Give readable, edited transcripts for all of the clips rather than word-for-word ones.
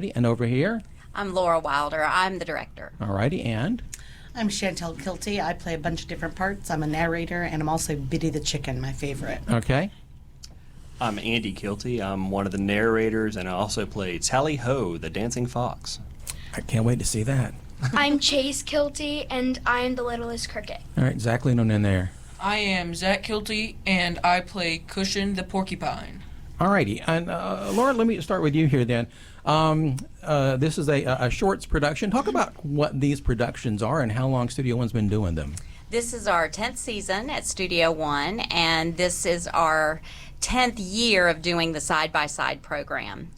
And over here? I'm Laura Wilder. I'm the director. All righty, and? I'm Chantel Kilty. I play a bunch of different parts. I'm a narrator, and I'm also Biddy the Chicken, my favorite. Okay. I'm Andy Kilty. I'm one of the narrators, and I also play Tally Ho, the dancing fox. I can't wait to see that. I'm Chase Kilty, and I'm the littlest cricket. All right, Zach Leanon in there. I am Zach Kilty, and I play Cushion the porcupine. All righty, and Laura, let me start with you here then. This is a shorts production. Talk about what these productions are and how long Studio One's been doing them. This is our 10th season at Studio One, and this is our 10th year of doing the side-by-side program.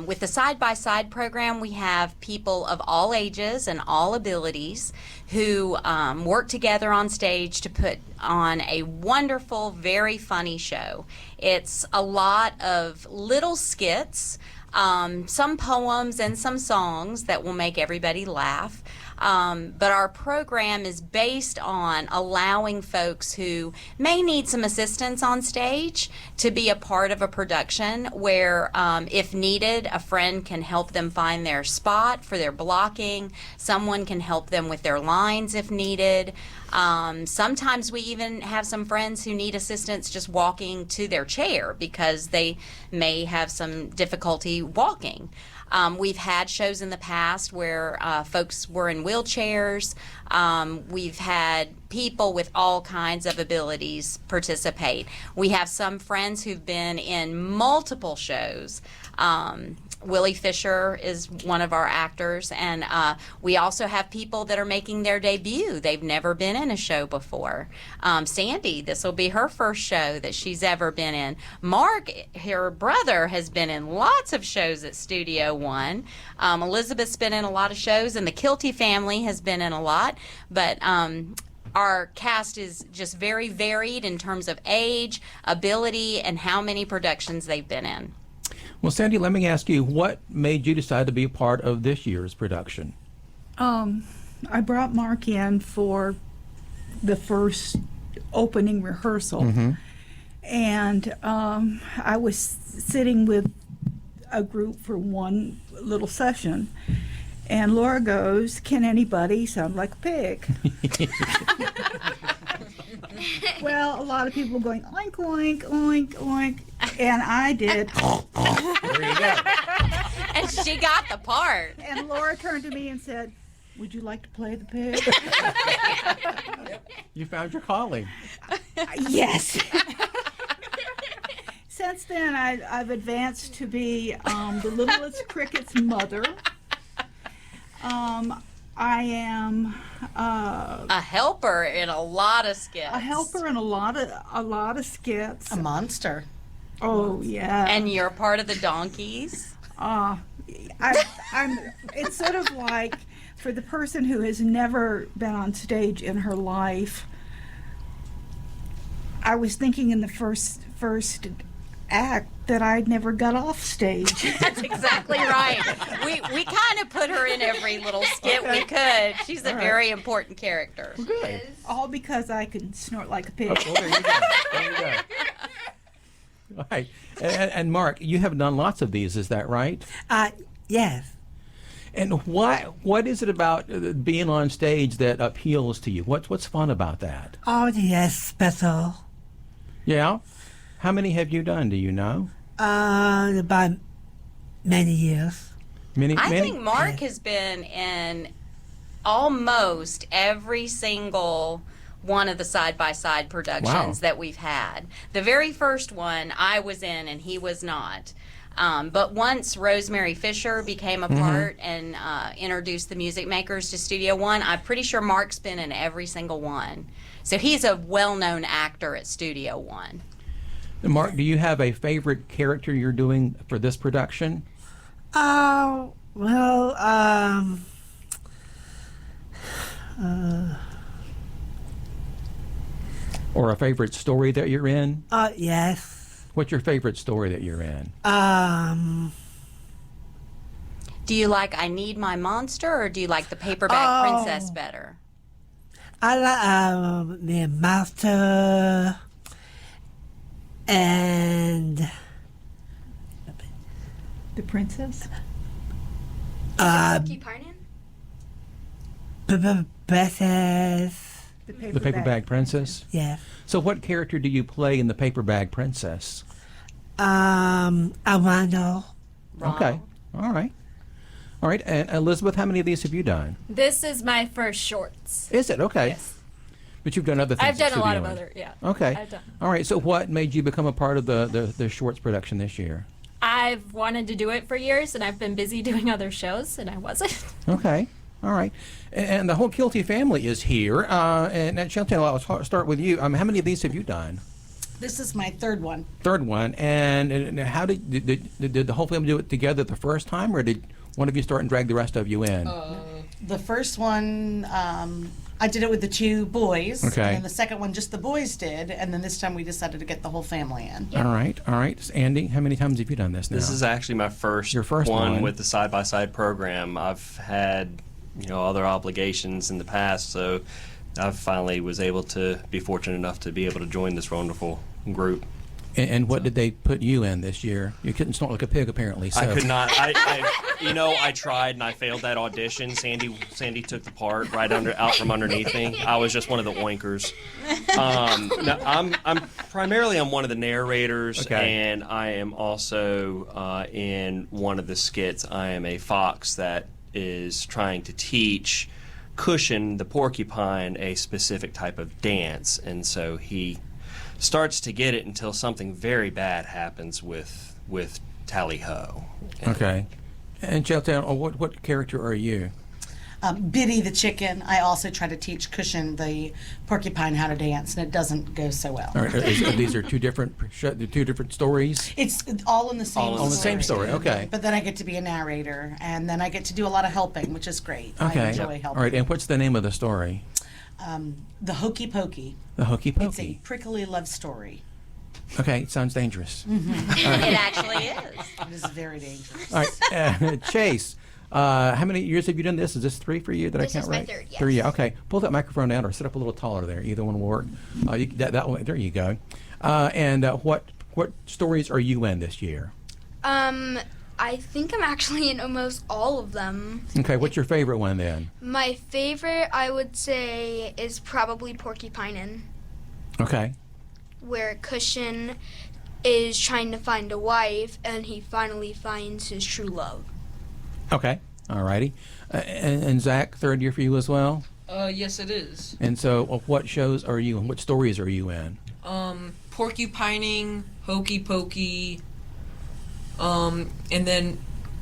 With the side-by-side program, we have people of all ages and all abilities who work together on stage to put on a wonderful, very funny show. It's a lot of little skits, some poems and some songs that will make everybody laugh. But our program is based on allowing folks who may need some assistance on stage to be a part of a production where, if needed, a friend can help them find their spot for their blocking. Someone can help them with their lines if needed. Sometimes we even have some friends who need assistance just walking to their chair because they may have some difficulty walking. We've had shows in the past where folks were in wheelchairs. We've had people with all kinds of abilities participate. We have some friends who've been in multiple shows. Willie Fisher is one of our actors, and we also have people that are making their debut. They've never been in a show before. Sandy, this will be her first show that she's ever been in. Mark, her brother, has been in lots of shows at Studio One. Elizabeth's been in a lot of shows, and the Kilty family has been in a lot, but our cast is just very varied in terms of age, ability, and how many productions they've been in. Well, Sandy, let me ask you, what made you decide to be a part of this year's production? I brought Mark in for the first opening rehearsal, and I was sitting with a group for one little session, and Laura goes, "Can anybody sound like a pig?" Well, a lot of people going oink oink oink oink, and I did. There you go. And she got the part. And Laura turned to me and said, "Would you like to play the pig?" You found your calling. Yes. Since then, I've advanced to be the littlest cricket's mother. I am A helper in a lot of skits. a helper in a lot of skits. A monster. Oh yeah. And you're part of the donkeys. I'm. It's sort of like for the person who has never been on stage in her life. I was thinking in the first act that I'd never got off stage. That's exactly right. We kind of put her in every little skit we could. She's a very important character. Good. All because I can snort like a pig. Oh, there you go. There you go. All right. And Mark, you have done lots of these, is that right? Yes. And what is it about being on stage that appeals to you? What's fun about that? Oh, yes, special. Yeah? How many have you done, do you know? About many years. Many? I think Mark has been in almost every single one of the side-by-side productions that we've had. The very first one I was in and he was not. But once Rosemary Fisher became a part and introduced the music makers to Studio One, I'm pretty sure Mark's been in every single one. So he's a well-known actor at Studio One. Mark, do you have a favorite character you're doing for this production? Oh, well, Or a favorite story that you're in? yes. What's your favorite story that you're in? Do you like I Need My Monster, or do you like the Paperback Princess better? I like the master and The princess? Porcupine? Princess. The Paper Bag Princess. Yes. So, what character do you play in the Paper Bag Princess? Armando. Okay. All right. All right. And Elizabeth, how many of these have you done? This is my first shorts. Is it? Okay. Yes. But you've done other things. I've done at a lot Studio of One. other, yeah. Okay. I've done. All right. So, what made you become a part of the shorts production this year? I've wanted to do it for years, and I've been busy doing other shows, and I wasn't. Okay. All right. And the whole Kilty family is here. And Chantel, I'll start with you. How many of these have you done? This is my third one. Third one. And how did the whole family do it together the first time, or did one of you start and drag the rest of you in? The first one, I did it with the two boys. Okay. And then the second one, just the boys did. And then this time we decided to get the whole family in. All right. All right. So Andy, how many times have you done this now? This is actually my first, Your first one. with the side-by-side program. I've had, other obligations in the past, so I finally was able to be fortunate enough to be able to join this wonderful group. And what did they put you in this year? You couldn't snort like a pig, apparently. So. I could not. I tried and I failed that audition. Sandy took the part out from underneath me. I was just one of the oinkers. I'm primarily one of the narrators, Okay. and I am also in one of the skits. I am a fox that is trying to teach Cushion the porcupine a specific type of dance, and so he starts to get it until something very bad happens with Tally Ho. Okay. And Chantel, what character are you? Biddy the chicken. I also try to teach Cushion the porcupine how to dance, and it doesn't go so well. All right. These are two different stories. It's all in the same All in story. the same story, okay. But then I get to be a narrator, and then I get to do a lot of helping, which is great. Okay. I enjoy helping. All right. And what's the name of the story? The Hokey Pokey. The Hokey It's a Pokey. prickly love story. Okay. It sounds dangerous. It actually is. It is very dangerous. All right. Chase. How many years have you done this? Is this 3 for you? Did This I count is my right? third, yes. 3. Yeah. Okay. Pull that microphone down or sit up a little taller there. Either one will work. That one. There you go. And what stories are you in this year? I think I'm actually in almost all of them. Okay. What's your favorite one then? My favorite, I would say, is probably Porcupine, Okay. where Cushion is trying to find a wife, and he finally finds his true love. Okay. All righty. And Zach, third year for you as well. Yes, it is. And so, what shows are you in? What stories are you in? Porcupining, Hokey Pokey, and then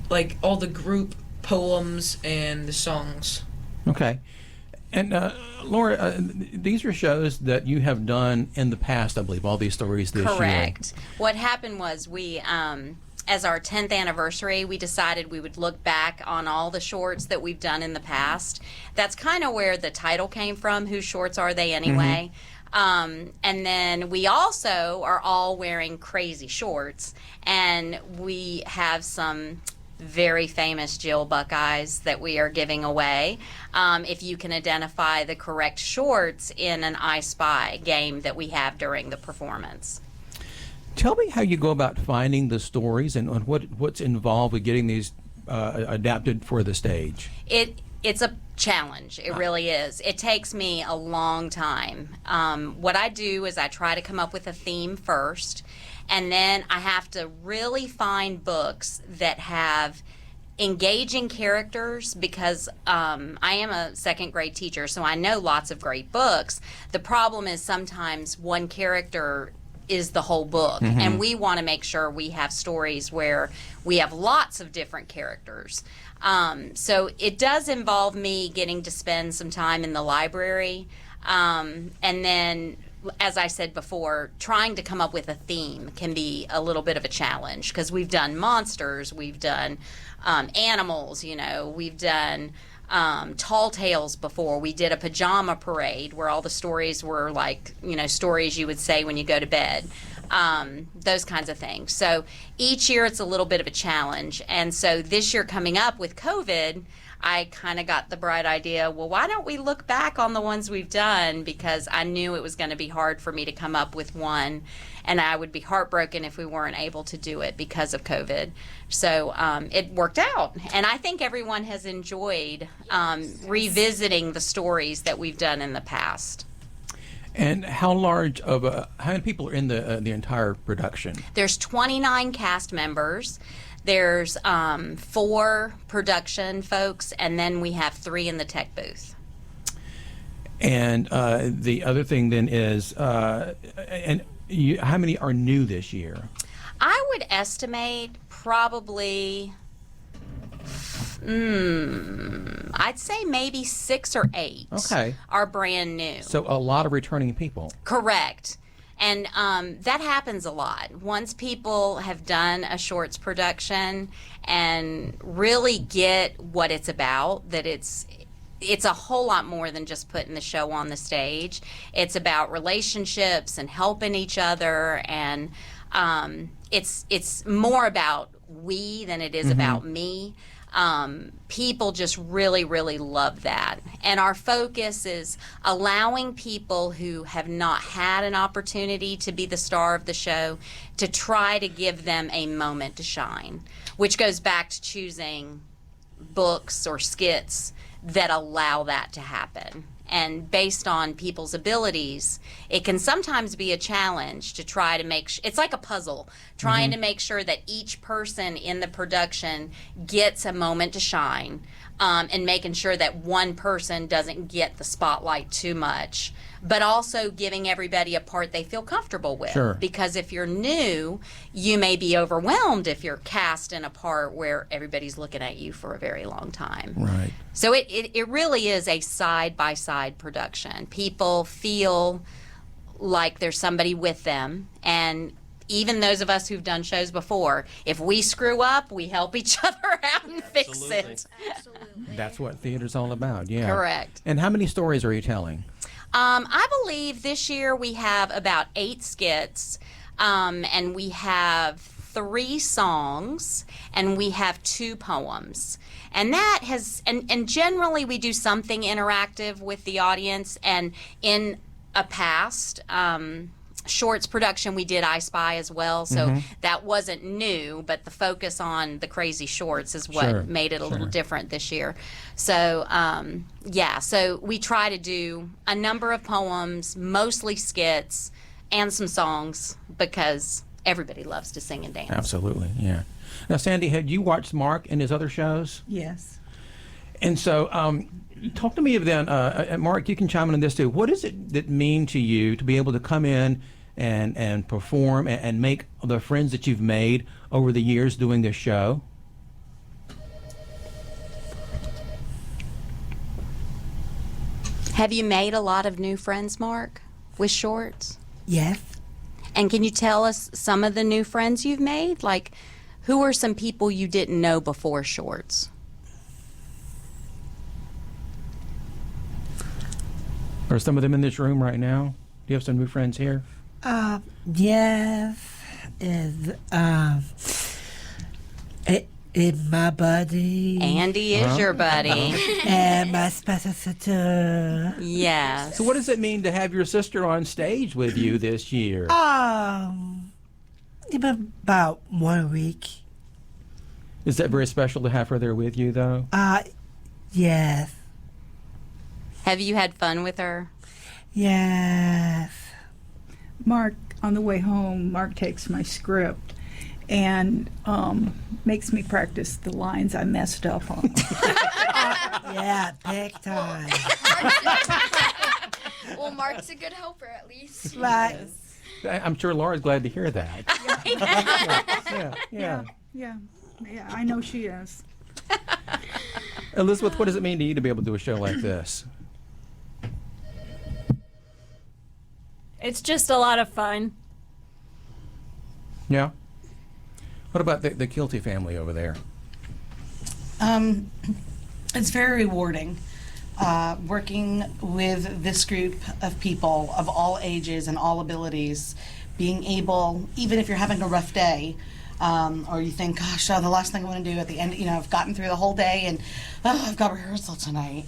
like all the group poems and the songs. Okay. And Laura, these are shows that you have done in the past, I believe. All these stories this year. Correct. What happened was we, as our 10th anniversary, we decided we would look back on all the shorts that we've done in the past. That's kind of where the title came from, Whose Shorts Are They Anyway? And then we also are all wearing crazy shorts, and we have some very famous Jill Buckeyes that we are giving away. If you can identify the correct shorts in an I Spy game that we have during the performance. Tell me how you go about finding the stories and what's involved with getting these adapted for the stage. It's a challenge. It really is. It takes me a long time. What I do is I try to come up with a theme first, and then I have to really find books that have engaging characters, because I am a second grade teacher, so I know lots of great books. The problem is sometimes one character is the whole book, and we want to make sure we have stories where we have lots of different characters. So it does involve me getting to spend some time in the library, and then, as I said before, trying to come up with a theme can be a little bit of a challenge, because we've done monsters, we've done animals, we've done tall tales before. We did a pajama parade where all the stories were like, stories you would say when you go to bed. those kinds of things. So each year it's a little bit of a challenge. And so this year coming up with COVID, I kind of got the bright idea, well, why don't we look back on the ones we've done, because I knew it was going to be hard for me to come up with one, and I would be heartbroken if we weren't able to do it because of COVID. So it worked out, and I think everyone has enjoyed revisiting the stories that we've done in the past. And how large of how many people are in the entire production? There's 29 cast members. There's 4 production folks, and then we have 3 in the tech booth. And the other thing then is, how many are new this year? I would estimate probably, I'd say maybe 6 or 8 Okay. are brand new. So a lot of returning people. Correct. And that happens a lot. Once people have done a shorts production and really get what it's about, that it's a whole lot more than just putting the show on the stage. It's about relationships and helping each other, and it's more about we than it is about me. People just really, really love that. And our focus is allowing people who have not had an opportunity to be the star of the show to try to give them a moment to shine, which goes back to choosing books or skits that allow that to happen. And based on people's abilities, it can sometimes be a challenge to try to make it's like a puzzle, trying to make sure that each person in the production gets a moment to shine, and making sure that one person doesn't get the spotlight too much, but also giving everybody a part they feel comfortable with. Sure. Because if you're new, you may be overwhelmed if you're cast in a part where everybody's looking at you for a very long time. Right. So it really is a side-by-side production. People feel like there's somebody with them, and even those of us who've done shows before, if we screw up, we help each other out and fix it. That's what theater's all about. Yeah. Correct. And how many stories are you telling? I believe this year we have about 8 skits, and we have 3 songs, and we have 2 poems. And that has, and generally we do something interactive with the audience. And in a past shorts production, we did I Spy as well. So that wasn't new, but the focus on the crazy shorts is what made it a little different this year. So, so we try to do a number of poems, mostly skits, and some songs, because everybody loves to sing and dance. Absolutely, yeah. Now, Sandy, had you watched Mark and his other shows? Yes. And so, talk to me then, Mark, you can chime in on this too. What does it mean to you to be able to come in and perform and make the friends that you've made over the years doing this show? Have you made a lot of new friends, Mark, with shorts? Yes. And can you tell us some of the new friends you've made? Like, who are some people you didn't know before shorts? Are some of them in this room right now? Do you have some new friends here? Yes. It's my buddy. Andy is your buddy. And my special sister. Yes. So what does it mean to have your sister on stage with you this year? About 1 week. Is that very special to have her there with you, though? Yes. Have you had fun with her? Yes. Mark, on the way home, Mark takes my script and makes me practice the lines I messed up on. Yeah, big time. Well, Mark's a good helper, at least. Right. I'm sure Laura's glad to hear that. Yeah. Yeah, I know she is. Elizabeth, what does it mean to you to be able to do a show like this? It's just a lot of fun. Yeah? What about the Kilty family over there? It's very rewarding working with this group of people of all ages and all abilities, being able, even if you're having a rough day, or you think, gosh, the last thing I want to do at the end, I've gotten through the whole day and I've got rehearsal tonight.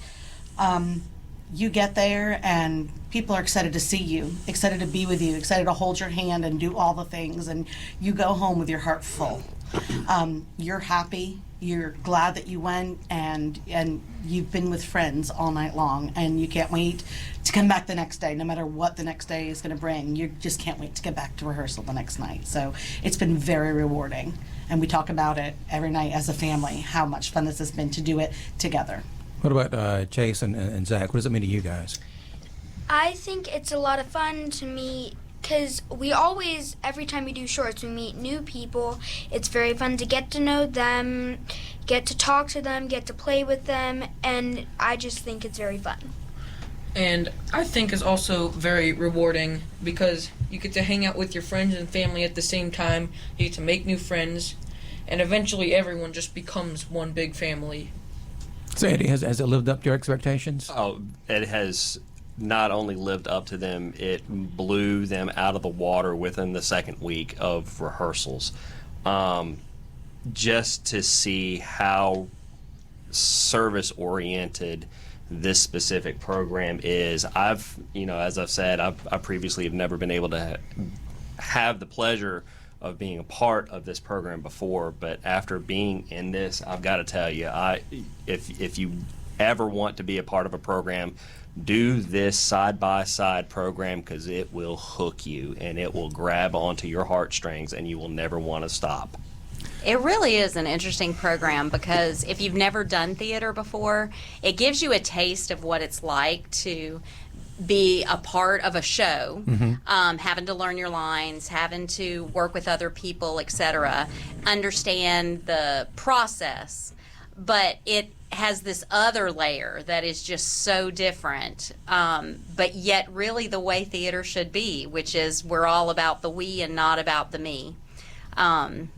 You get there and people are excited to see you, excited to be with you, excited to hold your hand and do all the things, and you go home with your heart full. You're happy, you're glad that you went, and you've been with friends all night long, and you can't wait to come back the next day, no matter what the next day is going to bring. You just can't wait to get back to rehearsal the next night. So it's been very rewarding, and we talk about it every night as a family, how much fun this has been to do it together. What about Chase and Zach? What does it mean to you guys? I think it's a lot of fun to meet, because we always, every time we do shorts, we meet new people. It's very fun to get to know them, get to talk to them, get to play with them, and I just think it's very fun. And I think it's also very rewarding because you get to hang out with your friends and family at the same time. You get to make new friends, and eventually everyone just becomes one big family. So, Eddie, has it lived up to your expectations? Oh, it has not only lived up to them, it blew them out of the water within the second week of rehearsals. Just to see how service-oriented this specific program is. As I've said, I previously have never been able to have the pleasure of being a part of this program before, but after being in this, I've got to tell you, if you ever want to be a part of a program, do this side-by-side program, because it will hook you and it will grab onto your heartstrings and you will never want to stop. It really is an interesting program because if you've never done theater before, it gives you a taste of what it's like to be a part of a show, having to learn your lines, having to work with other people, etc., understand the process. But it has this other layer that is just so different, but yet really the way theater should be, which is we're all about the we and not about the me. And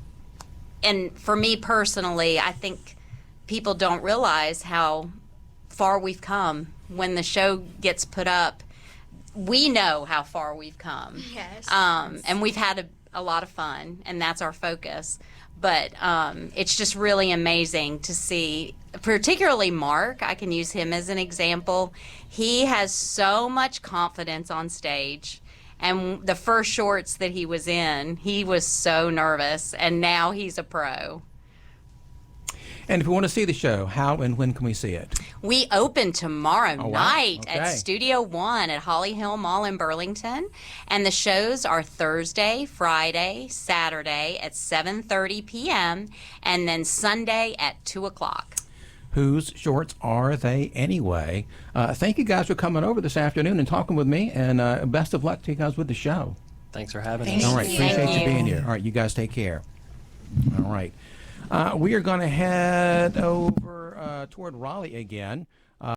for me personally, I think people don't realize how far we've come. When the show gets put up, we know how far we've come. Yes. And we've had a lot of fun, and that's our focus. But it's just really amazing to see, particularly Mark. I can use him as an example. He has so much confidence on stage. And the first shorts that he was in, he was so nervous, and now he's a pro. And if we want to see the show, how and when can we see it? We open tomorrow wow. night Okay. at Studio One at Holly Hill Mall in Burlington, and the shows are Thursday, Friday, Saturday at 7:30 p.m. and then Sunday at 2 o'clock. Whose shorts are they anyway? Thank you guys for coming over this afternoon and talking with me, and best of luck to you guys with the show. Thanks for having Thank us. All right, you. appreciate Thank you you. being here. All right, you guys take care. All right. We are going to head over toward Raleigh again.